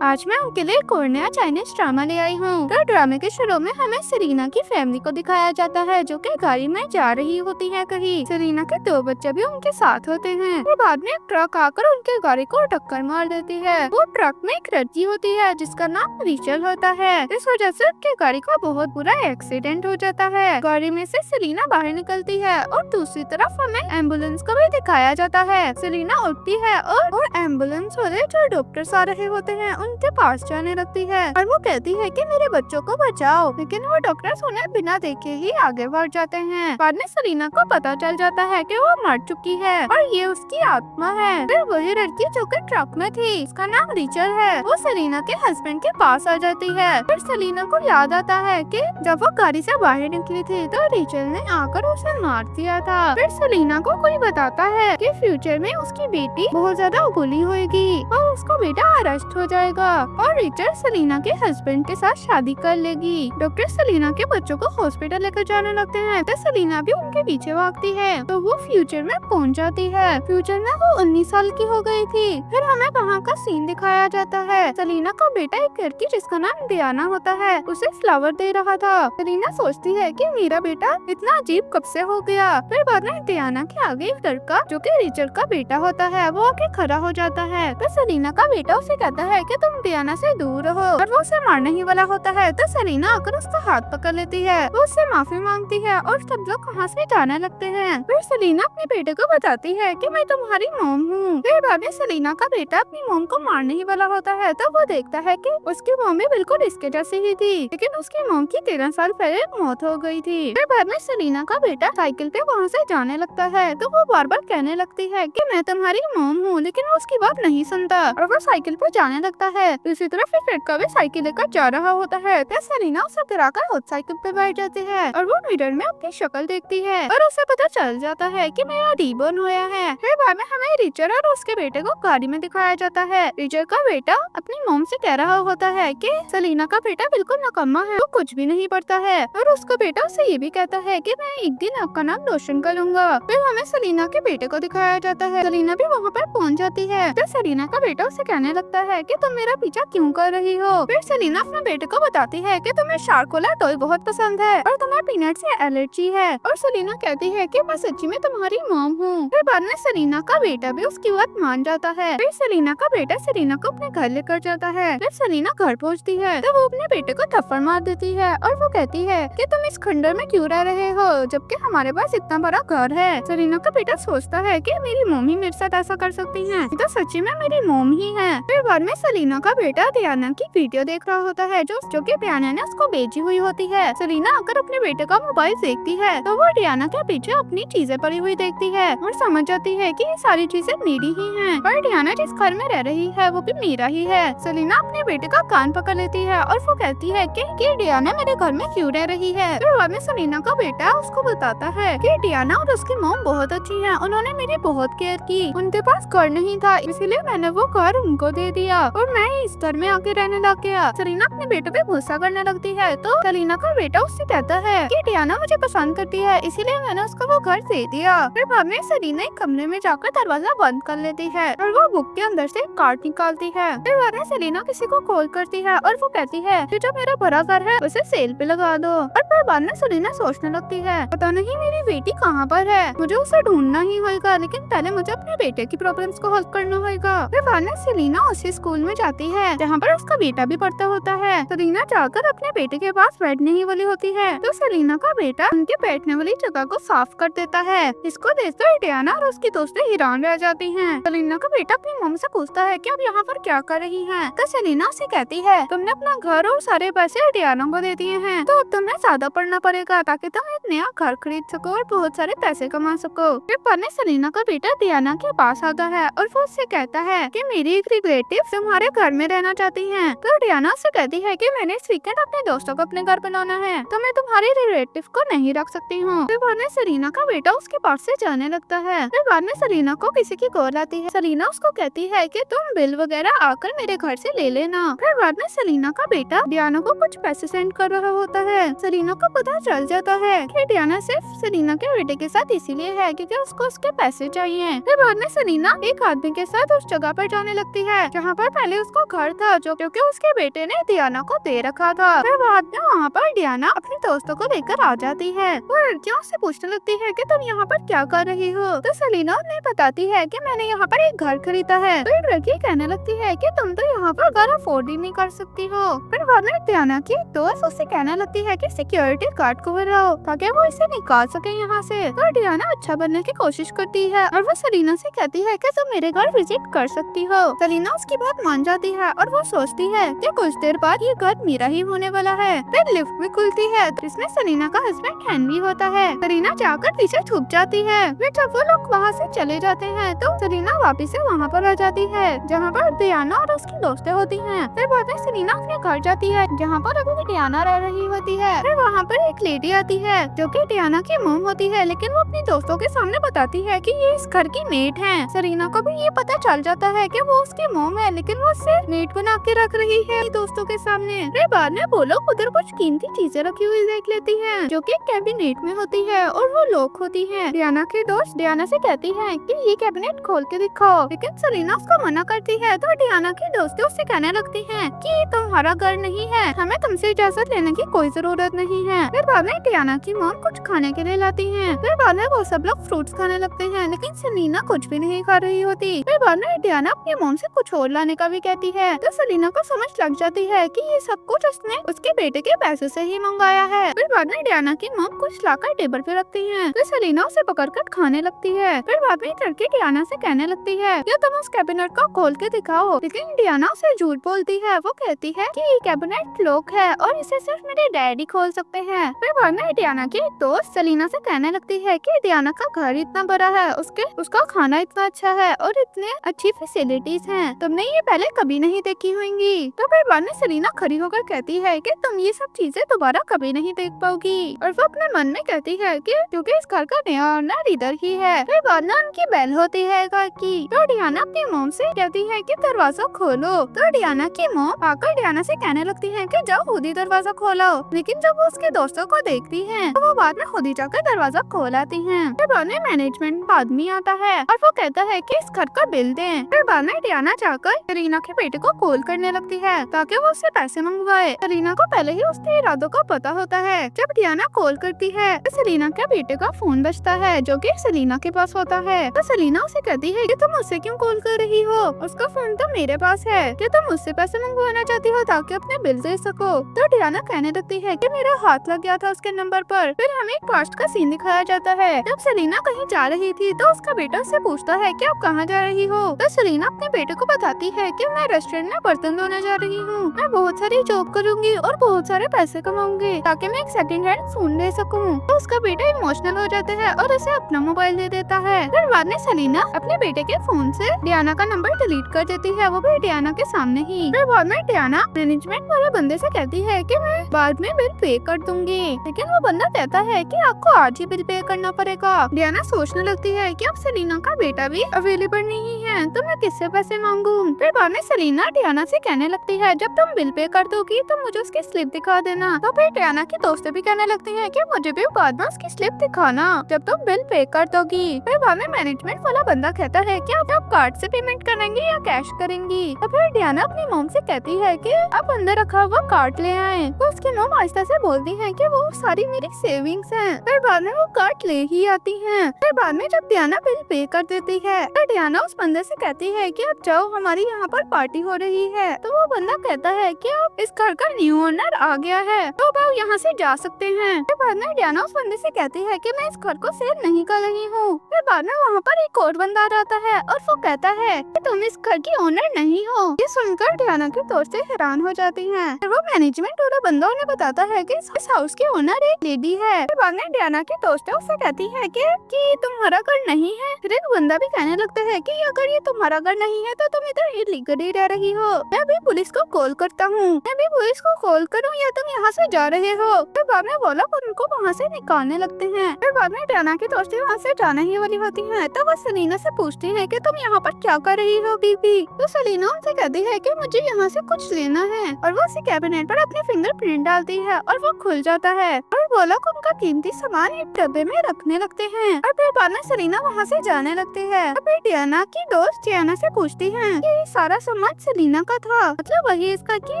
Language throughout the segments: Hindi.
आज मैं उनके लिए एक और नया चाइनीज ड्रामा ले आई हूँ। तो ड्रामे के शुरू में हमें सेलिना की फैमिली को दिखाया जाता है जो कि गाड़ी में जा रही होती है कहीं। सेलिना के 2 बच्चे भी उनके साथ होते हैं। और बाद में एक ट्रक आकर उनके गाड़ी को टक्कर मार देती है। वो ट्रक में एक लड़की होती है जिसका नाम रिचल होता है। इस वजह से उनकी गाड़ी का बहुत बुरा एक्सीडेंट हो जाता है। गाड़ी में से सेलिना बाहर निकलती है और दूसरी तरफ हमें एम्बुलेंस को भी दिखाया जाता है। सेलिना उठती है और एम्बुलेंस वाले जो डॉक्टर्स आ रहे होते हैं उनके पास जाने लगती है और वो कहती है कि मेरे बच्चों को बचाओ, लेकिन वो डॉक्टर्स उन्हें बिना देखे ही आगे बढ़ जाते हैं। बाद में सेलिना को पता चल जाता है कि वो मर चुकी है और ये उसकी आत्मा है। फिर वही लड़की जो कि ट्रक में थी, उसका नाम रिचल है, वो सेलिना के हस्बैंड के पास आ जाती है। फिर सेलिना को याद आता है कि जब वो गाड़ी से बाहर निकली थी तो रिचल ने आकर उसे मार दिया था। फिर सेलिना को कोई बताता है कि फ्यूचर में उसकी बेटी बहुत ज्यादा बुली होगी और उसको बेटा अरेस्ट हो जाएगा और रिचल सेलिना के हस्बैंड के साथ शादी कर लेगी। डॉक्टर सेलिना के बच्चों को हॉस्पिटल लेकर जाने लगते हैं तो सेलिना भी उनके पीछे भागती है। तो वो फ्यूचर में पहुंच जाती है। फ्यूचर में वो 19 साल की हो गई थी। फिर हमें वहाँ का सीन दिखाया जाता है। सेलिना का बेटा एक लड़की जिसका नाम डियाना होता है उसे फ्लावर दे रहा था। सेलिना सोचती है कि मेरा बेटा इतना अजीब कब से हो गया। फिर बाद में डियाना के आगे एक लड़का जो कि रिचल का बेटा होता है वो आके खड़ा हो जाता है। तो सेलिना का बेटा उसे कहता है कि तुम डियाना से दूर रहो और वो उसे मारने ही वाला होता है। तो सेलिना आकर उसका हाथ पकड़ लेती है। वो उससे माफी मांगती है और सब लोग वहाँ से जाने लगते हैं। फिर सेलिना अपने बेटे को बताती है कि मैं तुम्हारी मॉम हूँ। फिर बाद में सेलिना का बेटा अपनी मॉम को मारने ही वाला होता है तो वो देखता है कि उसकी मॉम भी बिल्कुल इसके जैसी ही थी, लेकिन उसकी मॉम की 13 साल पहले मौत हो गई थी। फिर बाद में सेलिना का बेटा साइकिल पे वहाँ से जाने लगता है तो वो बार बार कहने लगती है कि मैं तुम्हारी मॉम हूँ, लेकिन वो उसकी बात नहीं सुनता और वो साइकिल पर जाने लगता है। दूसरी तरफ एक लड़का भी साइकिल लेकर जा रहा होता है तो सेलिना उसे गिराकर खुद साइकिल पे बैठ जाती है और वो मिरर में अपनी शक्ल देखती है और उसे पता चल जाता है कि मेरा रीबॉर्न हुआ है। फिर बाद में हमें रिचर्ड और उसके बेटे को गाड़ी में दिखाया जाता है। रिचर्ड का बेटा अपनी मॉम से कह रहा होता है कि सेलिना का बेटा बिल्कुल नकम्मा है, वो कुछ भी नहीं पढ़ता है और उसका बेटा उसे ये भी कहता है कि मैं एक दिन आपका नाम रोशन करूंगा। फिर हमें सेलिना के बेटे को दिखाया जाता है। सेलिना भी वहाँ पर पहुँच जाती है तो सेलिना का बेटा उसे कहने लगता है कि तुम मेरा पीछा क्यों कर रही हो। फिर सेलिना अपने बेटे को बताती है कि तुम्हें शार्कोला टॉय बहुत पसंद है और तुम्हें पीनट से एलर्जी है और सेलिना कहती है कि मैं सच्ची में तुम्हारी मॉम हूँ। फिर बाद में सेलिना का बेटा भी उसकी बात मान जाता है। फिर सेलिना का बेटा सेलिना को अपने घर लेकर जाता है। जब सेलिना घर पहुँचती है तो वो अपने बेटे को थप्पड़ मार देती है और वो कहती है कि तुम इस खंडर में क्यों रह रहे हो जबकि हमारे पास इतना बड़ा घर है। सेलिना का बेटा सोचता है कि मेरी मॉम ही मेरे साथ ऐसा कर सकती है, तो सच्ची में मेरी मॉम ही है। फिर बाद में सेलिना का बेटा डियाना की वीडियो देख रहा होता है जो कि डियाना ने उसको भेजी हुई होती है। सेलिना आकर अपने बेटे का मोबाइल देखती है तो वो डियाना के पीछे अपनी चीजें पड़ी हुई देखती है और समझ जाती है कि ये सारी चीजें मेरी ही हैं। पर डियाना जिस घर में रह रही है वो भी मेरा ही है। सेलिना अपने बेटे का कान पकड़ लेती है और वो कहती है कि डियाना मेरे घर में क्यों रह रही है। फिर बाद में सेलिना का बेटा उसको बताता है कि डियाना और उसकी मॉम बहुत अच्छी है, उन्होंने मेरी बहुत केयर की। उनके पास घर नहीं था इसलिए मैंने वो घर उनको दे दिया और मैं इस घर में आके रहने लग गया। सेलिना अपने बेटे पे गुस्सा करने लगती है तो सेलिना का बेटा उससे कहता है कि डियाना मुझे पसंद करती है इसीलिए मैंने उसको वो घर दे दिया। फिर बाद में सेलिना एक कमरे में जाकर दरवाजा बंद कर लेती है और वो बुक के अंदर से कार्ड निकालती है। फिर बाद में सेलिना किसी को कॉल करती है और वो कहती है कि जो मेरा बड़ा घर है उसे सेल पे लगा दो। और फिर बाद में सेलिना सोचने लगती है पता नहीं मेरी बेटी कहाँ पर है, मुझे उसे ढूंढना ही होगा, लेकिन पहले मुझे अपने बेटे की प्रॉब्लम्स को हल करना होगा। फिर बाद में सेलिना उसी स्कूल में जाती है जहाँ पर उसका बेटा भी पढ़ता होता है। सेलिना जाकर अपने बेटे के पास बैठने ही वाली होती है तो सेलिना का बेटा उनके बैठने वाली जगह को साफ कर देता है। इसको देखकर डियाना और उसकी दोस्तें हैरान रह जाती हैं। सेलिना का बेटा अपनी मॉम से पूछता है कि अब यहाँ पर क्या कर रही है तो सेलिना उसे कहती है तुमने अपना घर और सारे पैसे डियाना को दे दिए हैं तो अब तुम्हें ज्यादा पढ़ना पड़ेगा ताकि तुम एक नया घर खरीद सको और बहुत सारे पैसे कमा सको। फिर पढ़ने सेलिना का बेटा डियाना के पास आता है और वो उससे कहता है कि मेरी एक रिलेटिव तुम्हारे घर में रहना चाहती है। तो डियाना उससे कहती है कि मैंने इस वीकेंड अपने दोस्तों को अपने घर बनाना है तो मैं तुम्हारे रिलेटिव को नहीं रख सकती हूँ। फिर बाद में सेलिना का बेटा उसके पास से जाने लगता है। फिर बाद में सेलिना को किसी की कॉल आती है। सेलिना उसको कहती है कि तुम बिल वगैरह आकर मेरे घर से ले लेना। फिर बाद में सेलिना का बेटा डियाना को कुछ पैसे सेंड कर रहा होता है। सेलिना को पता चल जाता है कि डियाना सिर्फ सेलिना के बेटे के साथ इसीलिए है क्योंकि उसको उसके पैसे चाहिए। फिर बाद में सेलिना एक आदमी के साथ उस जगह पर जाने लगती है जहाँ पर पहले उसका घर था जो क्योंकि उसके बेटे ने डियाना को दे रखा था। फिर बाद में वहाँ पर डियाना अपने दोस्तों को लेकर आ जाती है और लड़कियां उससे पूछने लगती है कि तुम यहाँ पर क्या कर रही हो। तो सेलिना उन्हें बताती है कि मैंने यहाँ पर एक घर खरीदा है। तो एक लड़की कहने लगती है कि तुम तो यहाँ पर घर अफोर्ड ही नहीं कर सकती हो। फिर बाद में डियाना की दोस्त उससे कहने लगती है कि सिक्योरिटी गार्ड को बुलाओ ताकि वो इसे निकाल सके यहाँ से। तो डियाना अच्छा बनने की कोशिश करती है और वो सेलिना से कहती है कि तुम मेरे घर विजिट कर सकती हो। सेलिना उसकी बात मान जाती है और वो सोचती है कि कुछ देर बाद ये घर मेरा ही होने वाला है। फिर लिफ्ट भी खुलती है जिसमें सेलिना का हस्बैंड हैन भी होता है। सेलिना जाकर पीछे छुप जाती है। फिर जब वो लोग वहाँ से चले जाते हैं तो सेलिना वापस से वहाँ पर आ जाती है जहाँ पर डियाना और उसकी दोस्तें होती हैं। फिर बाद में सेलिना अपने घर जाती है जहाँ पर अभी डियाना रह रही होती है। फिर वहाँ पर एक लेडी आती है जो कि डियाना की मॉम होती है, लेकिन वो अपनी दोस्तों के सामने बताती है कि ये इस घर की मेड है। सेलिना को भी ये पता चल जाता है कि वो उसकी मॉम है, लेकिन वो उसे मेड बना के रख रही है दोस्तों के सामने। फिर बाद में वो लोग उधर कुछ कीमती चीजें रखी हुई देख लेती है जो कि कैबिनेट में होती है और वो लॉक होती है। डियाना की दोस्त डियाना से कहती है कि ये कैबिनेट खोल के दिखाओ, लेकिन सेलिना उसको मना करती है। तो डियाना की दोस्तें उससे कहने लगती है कि तुम्हारा घर नहीं है, हमें तुमसे इजाजत लेने की कोई जरूरत नहीं है। फिर बाद में डियाना की मॉम कुछ खाने के लिए लाती है। फिर बाद में वो सब लोग फ्रूट्स खाने लगते हैं, लेकिन सेलिना कुछ भी नहीं खा रही होती। फिर बाद में डियाना अपनी मॉम से कुछ और लाने का भी कहती है। तो सेलिना को समझ लग जाती है कि ये सब कुछ उसने उसके बेटे के पैसे से ही मंगाया है। फिर बाद में डियाना की मॉम कुछ लाकर टेबल पे रखती है। तो सेलिना उसे पकड़कर खाने लगती है। फिर बाद में लड़की डियाना से कहने लगती है कि तुम उस कैबिनेट को खोल के दिखाओ, लेकिन डियाना उसे झूठ बोलती है। वो कहती है कि ये कैबिनेट लॉक है और इसे सिर्फ मेरे डैडी खोल सकते हैं। फिर बाद में डियाना की दोस्त सेलिना से कहने लगती है कि डियाना का घर इतना बड़ा है, उसका खाना इतना अच्छा है और इतने अच्छी फैसिलिटीज हैं, तुमने ये पहले कभी नहीं देखी होंगी। तो फिर बाद में सेलिना खड़ी होकर कहती है कि तुम ये सब चीजें दोबारा कभी नहीं देख पाओगी। और वो अपने मन में कहती है कि क्योंकि इस घर का नया ओनर इधर ही है। फिर बाद में उनकी बेल होती है घर की। तो डियाना अपनी मॉम से कहती है कि दरवाजा खोलो। तो डियाना की मॉम आकर डियाना से कहने लगती है कि जाओ खुद ही दरवाजा खोलो, लेकिन जब वो उसके दोस्तों को देखती है तो वो बाद में खुद ही जाकर दरवाजा खोल आती है। फिर बाद में मैनेजमेंट आदमी आता है और वो कहता है कि इस घर का बिल दें। फिर बाद में डियाना जाकर सेलिना के बेटे को कॉल करने लगती है ताकि वो उससे पैसे मंगवाए। सेलिना को पहले ही उसके इरादों का पता होता है। जब डियाना कॉल करती है तो सेलिना के बेटे का फोन बजता है जो कि सेलिना के पास होता है। तो सेलिना उसे कहती है कि तुम मुझसे क्यों कॉल कर रही हो, उसका फोन तो मेरे पास है, कि तुम मुझसे पैसे मंगवाना चाहती हो ताकि अपने बिल दे सको। तो डियाना कहने लगती है कि मेरा हाथ लग गया था उसके नंबर पर। फिर हमें एक पास्ट का सीन दिखाया जाता है। जब सेलिना कहीं जा रही थी तो उसका बेटा उससे पूछता है कि आप कहाँ जा रही हो। तो सेलिना अपने बेटे को बताती है कि मैं रेस्टोरेंट में बर्तन धोने जा रही हूँ, मैं बहुत सारी जॉब करूंगी और बहुत सारे पैसे कमाऊंगी ताकि मैं एक सेकंड हैंड फोन ले सकूं। तो उसका बेटा इमोशनल हो जाता है और उसे अपना मोबाइल दे देता है। फिर बाद में सेलिना अपने बेटे के फोन से डियाना का नंबर डिलीट कर देती है, वो भी डियाना के सामने ही। फिर बाद में डियाना मैनेजमेंट वाले बंदे से कहती है कि मैं बाद में बिल पे कर दूंगी, लेकिन वो बंदा कहता है कि आपको आज ही बिल पे करना पड़ेगा। डियाना सोचने लगती है कि अब सेलिना का बेटा भी अवेलेबल नहीं है तो मैं किससे पैसे मांगू। फिर बाद में सेलिना डियाना से कहने लगती है जब तुम बिल पे कर दोगी तो मुझे उसकी स्लिप दिखा देना। तो फिर डियाना की दोस्तें भी कहने लगती है कि मुझे भी बाद में उसकी स्लिप दिखाना जब तुम बिल पे कर दोगी। फिर बाद में मैनेजमेंट वाला बंदा कहता है कि आप कार्ड से पेमेंट करेंगी या कैश करेंगी। तो फिर डियाना अपनी मॉम से कहती है कि आप अंदर रखा हुआ कार्ड ले आए। तो उसकी मॉम आहिस्ता से बोलती है कि वो सारी मेरी सेविंग्स हैं। फिर बाद में वो कार्ड ले ही आती है। फिर बाद में जब डियाना बिल पे कर देती है तो डियाना उस बंदे से कहती है कि आप जाओ, हमारी यहाँ पर पार्टी हो रही है। तो वो बंदा कहता है कि आप इस घर का न्यू ओनर आ गया है तो आप यहाँ से जा सकते हैं। फिर बाद में डियाना उस बंदे से कहती है कि मैं इस घर को सेल नहीं कर रही हूँ। फिर बाद में वहाँ पर एक और बंदा आता है और वो कहता है कि तुम इस घर की ओनर नहीं हो। ये सुनकर डियाना की दोस्तें हैरान हो जाती हैं। फिर वो मैनेजमेंट वाला बंदा उन्हें बताता है कि इस हाउस की ओनर एक लेडी है। फिर बाद में डियाना की दोस्तें उससे कहती है कि तुम्हारा घर नहीं है। फिर एक बंदा भी कहने लगता है कि अगर ये तुम्हारा घर नहीं है तो तुम इधर इलीगली रह रही हो, मैं भी पुलिस को कॉल करता हूँ, मैं भी पुलिस को कॉल करूँ या तुम यहाँ से जा रहे हो। फिर बाद में वो लोग उनको वहाँ से निकालने लगते हैं। फिर बाद में डियाना की दोस्तें वहाँ से जाने ही वाली होती हैं। तो वो सेलिना से पूछती है कि तुम यहाँ पर क्या कर रही हो बीबी। तो सेलिना उनसे कहती है कि मुझे यहाँ से कुछ लेना है और वो उसी कैबिनेट पर अपनी फिंगरप्रिंट डालती है और वो खुल जाता है और वो लोग उनका कीमती सामान एक डब्बे में रखने लगते हैं। और फिर बाद में सेलिना वहाँ से जाने लगती है। और फिर डियाना की दोस्त डियाना से पूछती है कि ये सारा सामान मत सेलिना का था, मतलब वही इसका की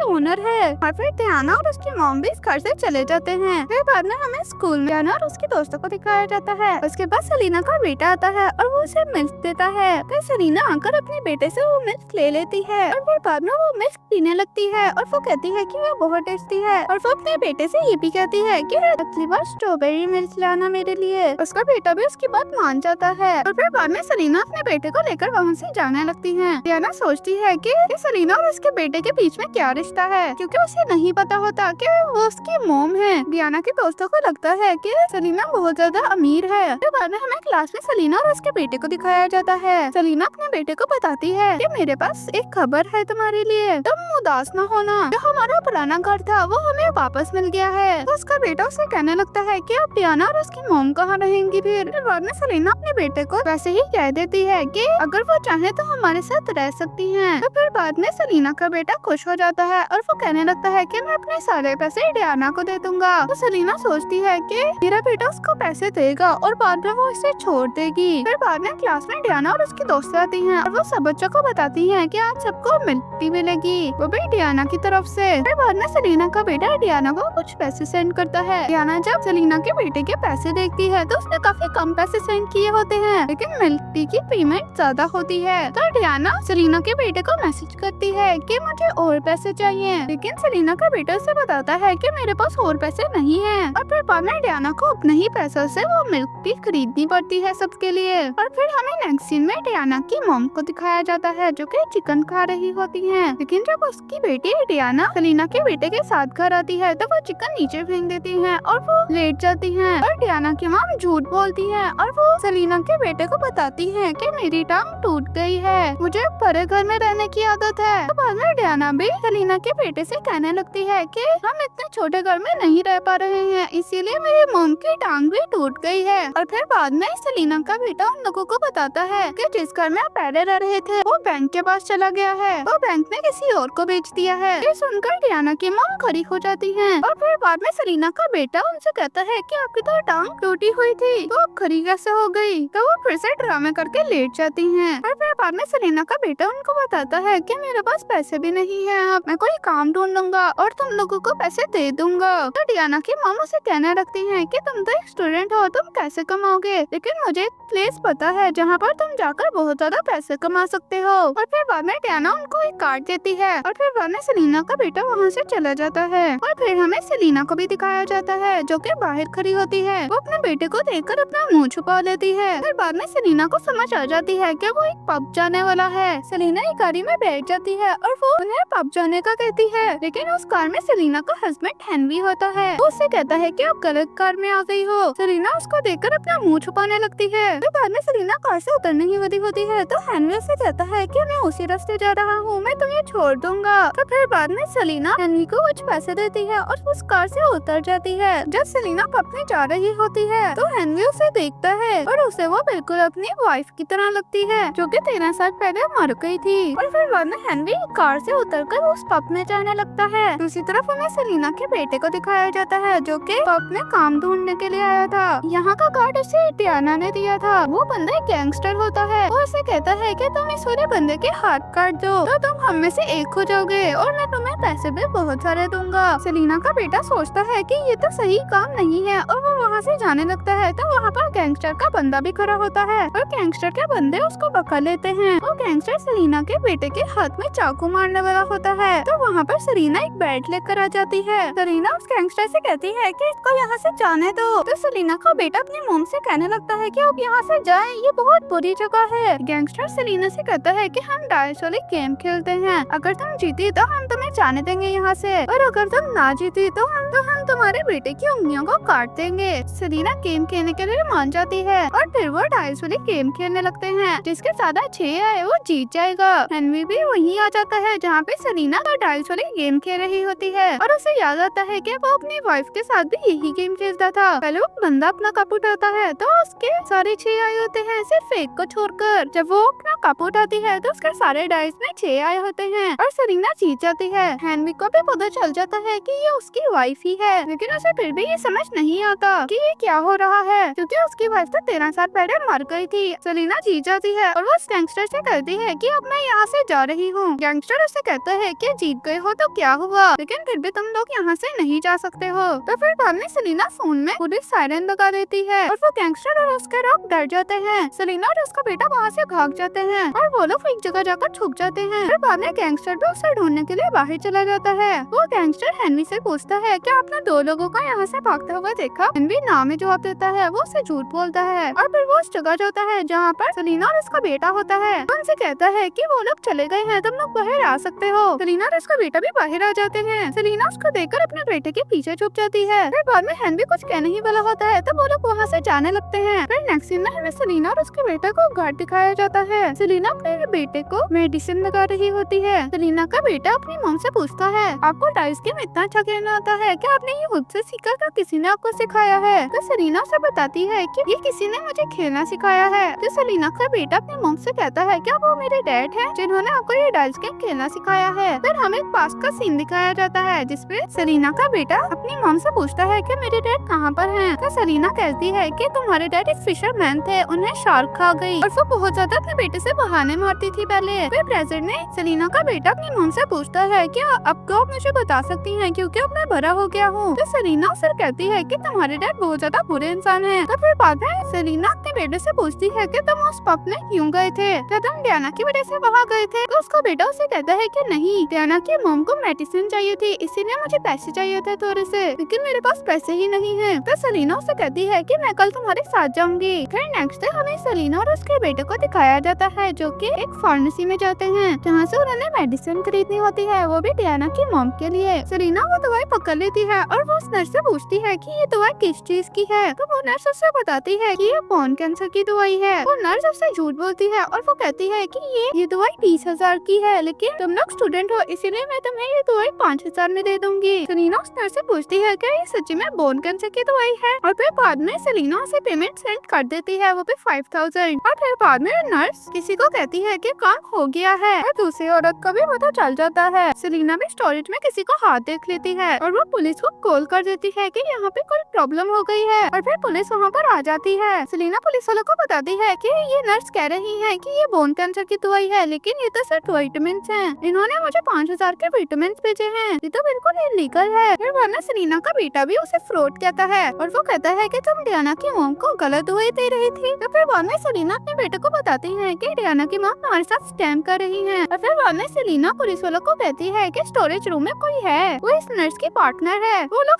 ओनर है। और फिर डियाना और उसकी मॉम भी इस घर से चले जाते हैं। फिर बाद में हमें स्कूल में डियाना और उसके दोस्तों को दिखाया जाता है। उसके बाद सेलिना का बेटा आता है और वो उसे मिल्क देता है। फिर सेलिना आकर अपने बेटे से वो मिल्क ले लेती है और फिर बाद में वो मिल्क पीने लगती है और वो कहती है कि वो बहुत टेस्टी है। और वो अपने बेटे से ये भी कहती है कि अगली बार स्ट्रॉबेरी मिल्क लाना मेरे लिए। उसका बेटा भी उसकी बात मान जाता है। और फिर बाद में सेलिना अपने बेटे को लेकर वहाँ से जाने लगती है। डियाना सोचती है कि सेलिना और उसके बेटे के बीच में क्या रिश्ता है, क्योंकि उसे नहीं पता होता कि वो उसकी मॉम है। डियाना के दोस्तों को लगता है कि सेलिना बहुत ज्यादा अमीर है। फिर बाद में हमें क्लास में सेलिना और उसके बेटे को दिखाया जाता है। सेलिना अपने बेटे को बताती है कि मेरे पास एक खबर है तुम्हारे लिए, तुम उदास न होना, जो हमारा पुराना घर था वो हमें वापस मिल गया है। तो उसका बेटा उसे कहने लगता है कि अब डियाना और उसकी मॉम कहाँ रहेंगी। फिर बाद में सेलिना अपने बेटे को वैसे ही कह देती है कि अगर वो चाहे तो हमारे साथ रह सकती हैं। तो फिर बाद में सेलिना का बेटा खुश हो जाता है और वो कहने लगता है कि मैं अपने सारे पैसे डियाना को दे दूंगा। तो सेलिना सोचती है कि मेरा बेटा उसको पैसे देगा और बाद में वो इसे छोड़ देगी। फिर बाद में क्लास में डियाना और उसकी दोस्त आती हैं और वो सब बच्चों को बताती हैं कि आज सबको मिल्क मिलेगी, वो भी डियाना की तरफ से। फिर बाद में सेलिना का बेटा डियाना को कुछ पैसे सेंड करता है। डियाना जब सेलिना के बेटे के पैसे देखती है तो उसने काफी कम पैसे सेंड किए होते हैं, लेकिन मिल्क टी की पेमेंट ज्यादा होती है। तो डियाना सेलिना के बेटे को मैसेज करती है कि मुझे और पैसे चाहिए, लेकिन सेलिना का बेटा उसे बताता है कि मेरे पास और पैसे नहीं है। और फिर बाद में डियाना को अपने ही पैसों से वो मिल्क टी खरीदनी पड़ती है सबके लिए। और फिर हमें नेक्स्ट सीन में डियाना की मॉम को दिखाया जाता है जो कि चिकन खा रही होती है, लेकिन जब उसकी बेटी डियाना सेलिना के बेटे के साथ घर आती है तो वो चिकन नीचे फेंक देती है और वो लेट जाती है। और डियाना की मॉम झूठ बोलती है और वो सेलिना के बेटे को बताती है कि मेरी टांग टूट गई है, मुझे बड़े घर में रहने की आदत है। तो बाद में डियाना भी सेलिना के बेटे से कहने लगती है कि हम इतने छोटे घर में नहीं रह पा रहे हैं, इसीलिए मेरी मॉम की टांग भी टूट गई है। और फिर बाद में सेलिना का बेटा उन लोगों को बताता है कि जिस घर में आप पहले रह रहे थे वो बैंक के पास चला गया है, वो बैंक ने किसी और को बेच दिया है। ये सुनकर डियाना की मॉम खड़ी हो जाती है। और फिर बाद में सेलिना का बेटा उनसे कहता है कि आपकी तो टांग टूटी हुई थी, तो अब खड़ी कैसे हो गई। तो वो फिर से ड्रामे करके लेट जाती हैं। और फिर बाद में सेलिना का बेटा उनको बताता है कि मेरे पास पैसे भी नहीं है, अब मैं कोई काम ढूंढ लूंगा और तुम लोगों को पैसे दे दूंगा। तो डियाना की मॉम उसे कहने लगती है कि तुम तो एक स्टूडेंट हो, तुम कैसे कमाओगे, लेकिन मुझे प्लेस पता है जहाँ पर तुम जाकर बहुत ज्यादा पैसे कमा सकते हो। और फिर बाद में डियाना उनको एक कार्ड देती है और फिर बाद में सेलिना का बेटा वहाँ से चला जाता है। और फिर हमें सेलिना को भी दिखाया जाता है जो कि बाहर खड़ी होती है। वो अपने बेटे को देखकर अपना मुंह छुपा लेती है। फिर बाद में सेलिना को समझ आ जाती है कि वो एक पब जाने वाला है। सेलिना एक गाड़ी में बैठ जाती है और वो उन्हें पब जाने का कहती है, लेकिन उस कार में सेलिना का हस्बैंड हेनरी होता है। वो उससे कहता है कि आप गलत कार में आ गई हो। सेलिना उसको देखकर अपना मुंह छुपाने लगती है। फिर बाद में सेलिना कार से उतरने ही वाली होती है तो हेनरी उससे कहता है कि मैं उसी रास्ते जा रहा हूँ, मैं तुम्हें छोड़ दूंगा। तो फिर बाद में सेलिना हेनरी को कुछ पैसे देती है और उस कार से उतर जाती है। जब सेलिना पब में जा रही होती है तो हेनरी उसे देखता है और उसे वो बिल्कुल अपनी वाइफ की तरह लगती है जो कि 13 साल पहले मर गई थी। और फिर बाद में हेनरी कार से उतरकर उस पब में जाने लगता है। दूसरी तरफ हमें सेलिना के बेटे को दिखाया जाता है जो कि पब में काम ढूंढने के लिए आया था। यहाँ का कार्ड उसे डियाना ने दिया था। वो बंदा एक गैंगस्टर होता है। वो उसे कहता है कि तुम इस वाले बंदे के हाथ काट दो तो तुम हम में से एक हो जाओगे और मैं तुम्हें पैसे भी बहुत सारे दूंगा। सेलिना का बेटा सोचता है कि ये तो सही काम नहीं है और वो वहाँ से जाने लगता है। तो वहाँ पर गैंगस्टर का बंदा भी खड़ा होता है और गैंगस्टर के बंदे उसको पकड़ लेते हैं। वो गैंगस्टर सेलिना के बेटे के हाथ में चाकू मारने वाला होता है। तो वहाँ पर सेलिना एक बैट लेकर आ जाती है। सेलिना उस गैंगस्टर से कहती है कि इसको यहाँ से जाने दो। तो सेलिना का बेटा अपनी मॉम से कहने लगता है कि अब यहाँ से जाएं, ये बहुत बुरी जगह है। गैंगस्टर सेलिना से कहता है कि हम डाइस वाली गेम खेलते हैं, अगर तुम जीती तो हम तुम्हें जाने देंगे यहाँ से, और अगर तुम ना जीती तो हम तुम्हारे बेटे की उंगलियों को काट देंगे। सेलिना गेम खेलने के लिए मान जाती है और फिर वो डाइस वाली गेम खेलने लगते हैं। जिसके ज्यादा 6 आए वो जीत जाएगा। हेनरी भी वहीं आ जाता है जहाँ पे सेलिना तो डाइस वाली गेम खेल रही होती है और उसे याद आता है कि वो अपनी वाइफ के साथ भी यही गेम खेलता था। पहले वो बंदा अपना कप उठाता है तो उसके सारे 6 आए होते हैं सिर्फ एक को छोड़कर। जब वो अपना कप उठाती है तो उसके सारे डाइस में 6 आए होते हैं और सेलिना जीत जाती है। हेनरी को भी पता चल जाता है कि ये उसकी वाइफ ही है, लेकिन उसे फिर भी ये समझ नहीं आता कि ये क्या हो रहा है, क्योंकि उसकी वाइफ तो 13 साल पहले मर गई थी। सेलिना जीत जाती है और वो उस गैंगस्टर से कहती है कि अब मैं यहाँ से जा रही हूँ। गैंगस्टर उससे कहता है कि जीत गए हो तो क्या हुआ, लेकिन फिर भी तुम लोग यहाँ से नहीं जा सकते हो। तो फिर बाद में सेलिना फोन में पुलिस सायरन लगा देती है और वो गैंगस्टर और उसके लोग डर जाते हैं। सेलिना और उसका बेटा वहाँ से भाग जाते हैं और वो लोग एक जगह जाकर छुप जाते हैं। फिर बाद में गैंगस्टर भी उसे ढूंढने के लिए बाहर चला जाता है। वो गैंगस्टर हेनरी से पूछता है कि आपने 2 लोगों को यहाँ से भागता हुआ देखा। हेनरी ना में जवाब देता है, वो उसे झूठ बोलता है और फिर वो उस जगह जाता है जहाँ पर सेलिना और उसका बेटा होता है। वो उनसे कहता है कि वो लोग चले गए हैं, तुम लोग बाहर आ सकते हो। सेलिना और उसका बेटा भी बाहर आ जाते हैं। सेलिना उसको देखकर अपने बेटे के पीछे छुप जाती है। फिर बाद में हेनरी कुछ कहने ही वाला होता है तो वो लोग वहाँ से जाने लगते हैं। फिर नेक्स्ट सीन में हमें सेलिना और उसके बेटे को घर दिखाया जाता है। सेलिना अपने बेटे को मेडिसिन लगा रही होती है। सेलिना का बेटा अपनी मॉम से पूछता है, आपको डाइस गेम इतना अच्छा खेलना आता है क्या? आपने ये खुद से सीखा क्या किसी ने आपको सिखाया है? तो सेलिना उसे बताती है कि ये किसी ने मुझे खेलना सिखाया है। तो सेलिना का बेटा अपनी मॉम से कहता है, क्या वो मेरे डैड हैं जिन्होंने आपको ये डाइस गेम खेलना सिखाया है? फिर हमें पास का सीन दिखाया जाता है जिसपे सेलिना का बेटा अपनी मॉम से पूछता है कि मेरे डैड कहाँ पर हैं? तो सेलिना कहती है कि तुम्हारे डैड एक फिशरमैन थे, उन्हें शार्क खा गई। और वो बहुत ज्यादा अपने बेटे से बहाने मारती थी पहले। फिर प्रेजेंट में सेलिना का बेटा अपनी मॉम से पूछता है कि अब तो आप मुझे बता सकती हैं क्योंकि अब मैं बड़ा हो गया हूँ। तो सेलिना उसे कहती है कि तुम्हारे डैड बहुत ज्यादा बुरे इंसान हैं। तो फिर बाद में सेलिना अपने बेटे से पूछती है कि तुम उस पब में क्यों गए थे? क्या तुम डियाना की वजह से वहाँ गए थे? तो उसका बेटा उसे कहता है कि नहीं, डियाना की मॉम को मेडिसिन चाहिए थी, इसीलिए मुझे पैसे चाहिए थे थोड़े से, लेकिन मेरे पास पैसे ही नहीं है। तो सेलिना उसे कहती है कि मैं कल तुम्हारे साथ जाऊंगी। फिर नेक्स्ट डे हमें सेलिना और उसके बेटे को दिखाया जाता है जो कि एक फार्मेसी में जाते हैं जहाँ से उन्होंने मेडिसिन खरीदनी होती है, वो भी डियाना की मॉम के लिए। सेलिना वो दवाई पकड़ लेती है और वो उस नर्स से पूछती है कि ये दवाई किस चीज की है। तो वो नर्स उससे बताती है कि ये बोन कैंसर की दवाई है। वो नर्स उससे झूठ बोलती है और वो कहती है कि ये दवाई 30,000 की है, लेकिन तुम लोग स्टूडेंट हो इसीलिए मैं तुम्हें ये दवाई 5,000 में दे दूंगी। सेलिना उस नर्स से पूछती है कि ये सच्ची में बोन कैंसर की दवाई है और फिर बाद में सेलिना उसे पेमेंट सेंड कर देती है, वो भी 5,000। और फिर बाद में नर्स किसी को कहती है कि काम हो गया है और दूसरी औरत को भी पता चल जाता है। सेलिना भी स्टोरेज में किसी को हाथ देख लेती है और वो पुलिस को कॉल कर देती है कि यहाँ पे कोई प्रॉब्लम हो गई है और फिर पुलिस वहाँ पर आ जाती है। सेलिना पुलिस वालों को बताती है कि ये नर्स कह रही है कि ये बोन कैंसर की दवाई है, लेकिन ये तो सिर्फ विटामिन हैं। इन्होंने मुझे 5,000 के विटामिन भेजे हैं, ये तो बिल्कुल इलीगल है। फिर वरना सेलिना का बेटा भी उसे फ्रॉड कहता है और वो कहता है कि तुम डियाना की मॉम को गलत दवाई दे रही थी। तो फिर बाद में सेलिना अपने बेटे को बताती है कि डियाना की मॉम हमारे साथ स्कैम कर रही है। और फिर बाद में सेलिना पुलिस वालों को कहती है कि स्टोरेज रूम में कोई है, वो इस नर्स की पार्टनर है। वो लोग